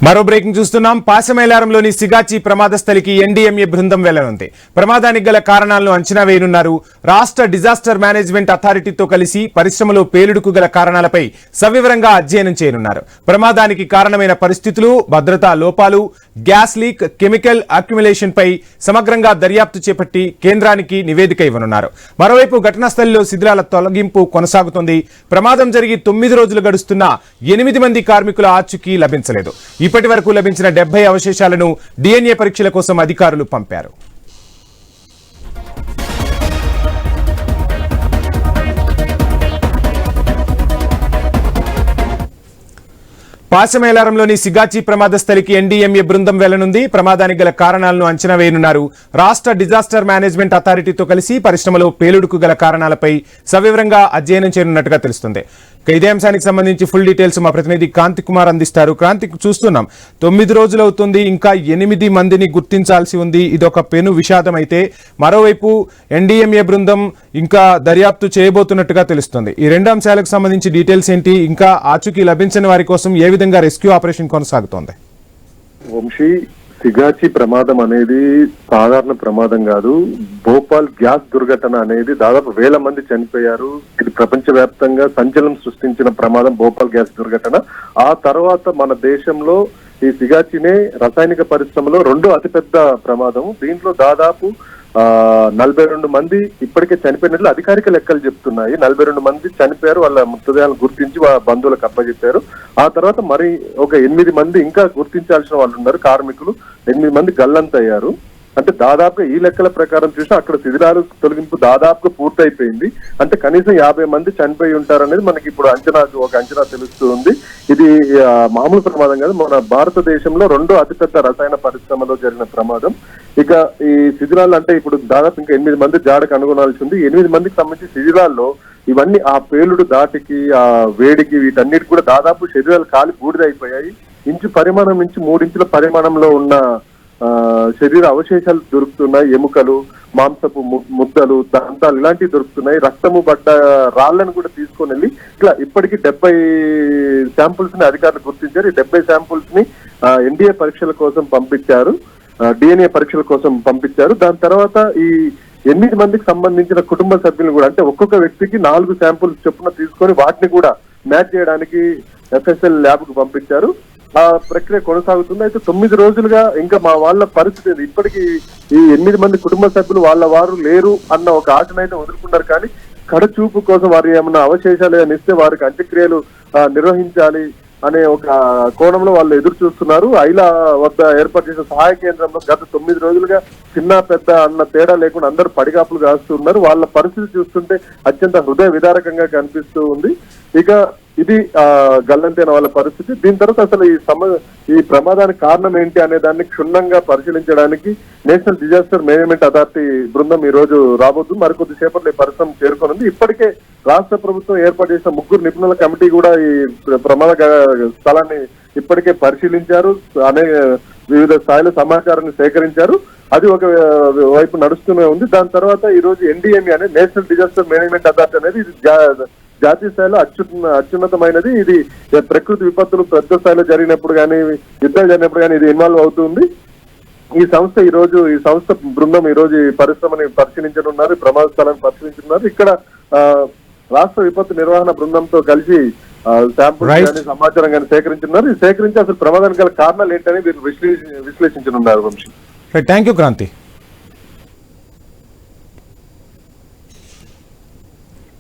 మరో బ్రేకింగ్ చూస్తున్నాం. పాశమైలారంలోని సిగాచి ప్రమాద స్థలికి ఎన్డీఎంఏ బృందం వెళ్లనుంది. ప్రమాదానికి గల కారణాలను అంచనా వేయనున్నారు. రాష్ట్ర డిజాస్టర్ మేనేజ్మెంట్ అథారిటీతో కలిసి పరిశ్రమలో పేలుడుకు గల కారణాలపై సవివరంగా అధ్యయనం చేయనున్నారు. ప్రమాదానికి కారణమైన పరిస్థితులు, భద్రతా లోపాలు, గ్యాస్ లీక్, కెమికల్ అక్యుములేషన్ పై సమగ్రంగా దర్యాప్తు చేపట్టి కేంద్రానికి నివేదిక ఇవ్వనున్నారు. మరోవైపు ఘటనా స్థలిలో శిథిలాల తొలగింపు కొనసాగుతోంది. ప్రమాదం జరిగి 9 రోజులు గడుస్తున్నా 8 మంది కార్మికుల ఆచూకీ లభించలేదు. ఇప్పటి వరకు లభించిన 70 అవశేషాలను DNA పరీక్షల కోసం అధికారులు పంపారు. పాశమైలారంలోని సిగాచి ప్రమాద స్థలికి ఎన్డీఎంఏ బృందం వెళ్లనుంది. ప్రమాదానికి గల కారణాలను అంచనా వేయనున్నారు. రాష్ట్ర డిజాస్టర్ మేనేజ్మెంట్ అథారిటీతో కలిసి పరిశ్రమలో పేలుడుకు గల కారణాలపై సవివరంగా అధ్యయనం చేయనున్నట్టుగా తెలుస్తుంది. ఇదే అంశానికి సంబంధించి ఫుల్ డీటెయిల్స్ మా ప్రతినిధి కాంతి కుమార్ అందిస్తారు. క్రాంతి, చూస్తున్నాం 9 రోజులు అవుతుంది, ఇంకా 8 మందిని గుర్తించాల్సి ఉంది. ఇదొక పెను విషాదం. అయితే మరోవైపు ఎన్డీఎంఏ బృందం ఇంకా దర్యాప్తు చేయబోతున్నట్టుగా తెలుస్తుంది. ఈ రెండు అంశాలకు సంబంధించి డీటెయిల్స్ ఏంటి? ఇంకా ఆచూకీ లభించని వారి కోసం ఏ విధంగా రెస్క్యూ ఆపరేషన్ కొనసాగుతోంది? వంశీ, సిగాచి ప్రమాదం అనేది సాధారణ ప్రమాదం కాదు. భోపాల్ గ్యాస్ దుర్ఘటన అనేది దాదాపు 1000 మంది చనిపోయారు. ఇది ప్రపంచవ్యాప్తంగా సంచలనం సృష్టించిన ప్రమాదం భోపాల్ గ్యాస్ దుర్ఘటన. ఆ తర్వాత మన దేశంలో ఈ సిగాచినే రసాయనిక పరిశ్రమలో 2వ అతిపెద్ద ప్రమాదం. దీంట్లో దాదాపు 42 మంది ఇప్పటికే చనిపోయినట్లు అధికారిక లెక్కలు చెప్తున్నాయి. 42 మంది చనిపోయారు. వాళ్ళ మృతదేహాలను గుర్తించి వాళ్ళ బంధువులకు అప్పచెప్పారు. ఆ తర్వాత మరి ఒక 8 మంది ఇంకా గుర్తించాల్సిన వాళ్ళు ఉన్నారు. కార్మికులు 8 మంది గల్లంతయ్యారు. అంటే దాదాపుగా ఈ లెక్కల ప్రకారం చూసినా అక్కడ శిథిలాలు తొలగింపు దాదాపుగా పూర్తయిపోయింది. అంటే కనీసం 50 మంది చనిపోయి ఉంటారనేది మనకి ఇప్పుడు ఒక అంచనా తెలుస్తూ ఉంది. ఇది మామూలు ప్రమాదం కాదు. మన భారతదేశంలో 2వ అతిపెద్ద రసాయన పరిశ్రమలో జరిగిన ప్రమాదం. ఇక ఈ శిథిలాలు అంటే ఇప్పుడు దాదాపు ఇంకా 8 మంది జాడకు కనుగొనాల్సి ఉంది. 8 మందికి సంబంధించి శిథిలాల్లో ఇవన్నీ ఆ పేలుడు దాటికి, ఆ వేడికి, వీటన్నిటికి కూడా దాదాపు శరీరాలు కాలి బూడిదైపోయాయి. ఇంచు పరిమాణం నుంచి 3 ఇంచుల పరిమాణంలో ఉన్న శరీర అవశేషాలు దొరుకుతున్నాయి. ఎముకలు, మాంసపు ముద్దలు, దంతాలు ఇలాంటివి దొరుకుతున్నాయి. రక్తము పడ్డ రాళ్లను కూడా తీసుకొని వెళ్ళి ఇట్లా ఇప్పటికీ 70 శాంపుల్స్ ని అధికారులు గుర్తించారు. ఈ 70 శాంపుల్స్ ని ఎన్డీఏ పరీక్షల కోసం పంపించారు, DNA పరీక్షల కోసం పంపించారు. దాని తర్వాత ఈ 8 మందికి సంబంధించిన కుటుంబ సభ్యులు కూడా, అంటే ఒక్కొక్క వ్యక్తికి 4 శాంపుల్స్ చొప్పున తీసుకొని వాటిని కూడా మ్యాచ్ చేయడానికి FSL ల్యాబ్ కు పంపించారు. ఆ ప్రక్రియ కొనసాగుతుంది. అయితే 9 రోజులుగా ఇంకా మా వాళ్ళ పరిస్థితి ఇప్పటికీ ఈ 8 మంది కుటుంబ సభ్యులు వారు లేరు అన్న ఒక ఆశనైతే వదులుకున్నారు. కానీ కడచూపు కోసం వారు ఏమన్నా అవశేషాలు ఇస్తే వారికి అంత్యక్రియలు నిర్వహించాలి అనే ఒక కోణంలో వాళ్ళు ఎదురు చూస్తున్నారు. ఐలా వద్ద ఏర్పాటు చేసిన సహాయ కేంద్రంలో గత 9 రోజులుగా చిన్న పెద్ద అన్న తేడా లేకుండా అందరూ పడిగాపులు కాస్తున్నారు. వాళ్ళ పరిస్థితి చూస్తుంటే అత్యంత హృదయ విదారకంగా కనిపిస్తూ ఉంది. ఇక ఇది గల్లంతైన వాళ్ళ పరిస్థితి. దీని తర్వాత అసలు ఈ ప్రమాదానికి కారణం ఏంటి అనే దాన్ని క్షుణ్ణంగా పరిశీలించడానికి నేషనల్ డిజాస్టర్ మేనేజ్మెంట్ అథారిటీ బృందం ఈ రోజు రాబోతుంది. మరికొద్ది సేపట్లో ఈ పరిశ్రమ చేరుకోనుంది. ఇప్పటికే రాష్ట్ర ప్రభుత్వం ఏర్పాటు చేసిన 3 నిపుణుల కమిటీ కూడా ఈ ప్రమాద స్థలాన్ని ఇప్పటికే పరిశీలించారు. వివిధ స్థాయిలో సమాచారాన్ని సేకరించారు. అది ఒక వైపు నడుస్తూనే ఉంది. దాని తర్వాత ఈ రోజు ఎన్డీఎంఏ అనేది నేషనల్ డిజాస్టర్ మేనేజ్మెంట్ అథారిటీ అనేది ఇది జాతీయ స్థాయిలో అత్యున్నతమైనది. ఇది ప్రకృతి విపత్తులు పెద్ద స్థాయిలో జరిగినప్పుడు కానీ, యుద్ధాలు జరిగినప్పుడు కానీ ఇది ఇన్వాల్వ్ అవుతుంది. ఈ సంస్థ బృందం ఈ రోజు ఈ పరిశ్రమని పరిశీలించనున్నారు, ప్రమాద స్థలాన్ని పరిశీలించనున్నారు. ఇక్కడ రాష్ట్ర విపత్తు నిర్వహణ బృందంతో కలిసి శాంపుల్స్ కానీ సమాచారం కానీ సేకరించున్నారు. ఈ సేకరించి అసలు ప్రమాదానికి గల కారణాలు ఏంటని వీరు విశ్లేషించనున్నారు. Vamsi, thank you Kranti.